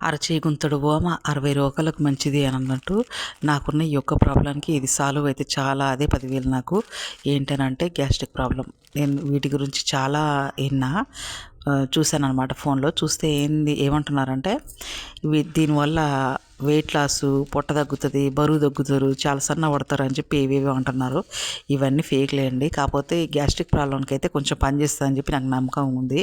అరచేయి గుంతడు ఓమ 60 రోగాలకు మంచిది అని అన్నట్టు నాకున్న ఈ యొక్క ప్రాబ్లంకి ఇది సాల్వ్ అయితే చాలా అదే 10,000 నాకు. ఏంటనంటే గ్యాస్ట్రిక్ ప్రాబ్లం. నేను వీటి గురించి చాలా విన్నా, చూశానన్నమాట ఫోన్లో. చూస్తే ఏమంటున్నారంటే దీనివల్ల వెయిట్ లాసు, పొట్ట తగ్గుతుంది, బరువు తగ్గుతారు, చాలా సన్న పడతారు అని చెప్పి ఏవేవో అంటున్నారు. ఇవన్నీ ఫేక్లే అండి. కాకపోతే ఈ గ్యాస్ట్రిక్ ప్రాబ్లంకి అయితే కొంచెం పనిచేస్తుంది అని చెప్పి నాకు నమ్మకం ఉంది.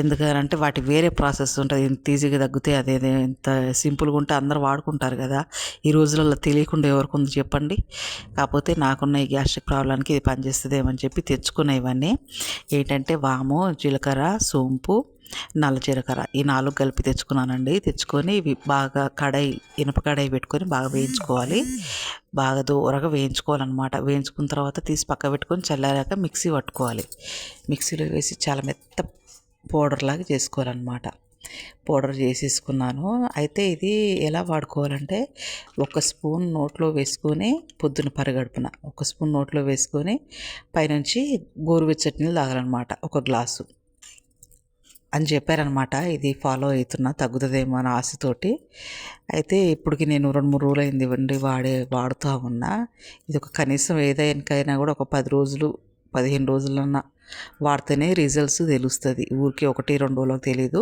ఎందుకంటే వాటి వేరే ప్రాసెస్ ఉంటుంది. ఎంత ఈజీగా తగ్గితే అదేదో ఎంత సింపుల్గా ఉంటే అందరూ వాడుకుంటారు కదా. ఈ రోజులలో తెలియకుండా ఎవరికి ఉంది చెప్పండి. కాకపోతే నాకున్న ఈ గ్యాస్ట్రిక్ ప్రాబ్లంకి ఇది పనిచేస్తుందేమని చెప్పి తెచ్చుకున్న ఇవన్నీ ఏంటంటే వాము, జీలకర్ర, సోంపు, నల్ల జీలకర్ర ఈ 4 కలిపి తెచ్చుకున్నానండి. తెచ్చుకొని ఇవి బాగా ఇనుప కడాయి పెట్టుకొని బాగా వేయించుకోవాలి. బాగా దూరగా వేయించుకోవాలన్నమాట. వేయించుకున్న తర్వాత తీసి పక్క పెట్టుకొని చల్లారాక మిక్సీ పట్టుకోవాలి. మిక్సీలో వేసి చాలా మెత్త పౌడర్ లాగా చేసుకోవాలన్నమాట. పౌడర్ చేసేసుకున్నాను. అయితే ఇది ఎలా వాడుకోవాలంటే, ఒక స్పూన్ నోట్లో వేసుకొని పొద్దున పరిగడుపున ఒక స్పూన్ నోట్లో వేసుకొని పైనుంచి గోరువెచ్చటి నీళ్ళు తాగాలన్నమాట, ఒక గ్లాసు అని చెప్పారనమాట. ఇది ఫాలో అవుతున్నా, తగ్గుతుందేమో అని ఆశతోటి. అయితే ఇప్పటికి నేను 2-3 రోజులు అయింది ఇవ్వండి వాడుతూ ఉన్నా. ఇది ఒక కనీసం ఏదైనా కూడా ఒక 10 రోజులు 15 రోజులన్నా వాడితేనే రిజల్ట్స్ తెలుస్తుంది. ఊరికి 1-2 రోజులకు తెలీదు.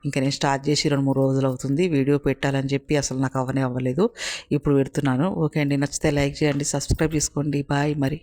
ఇంకా నేను స్టార్ట్ చేసి 2-3 రోజులు అవుతుంది. వీడియో పెట్టాలని చెప్పి అసలు నాకు అవ్వలేదు. ఇప్పుడు పెడుతున్నాను. ఓకే అండి, నచ్చితే లైక్ చేయండి, సబ్స్క్రైబ్ చేసుకోండి. బాయ్ మరి.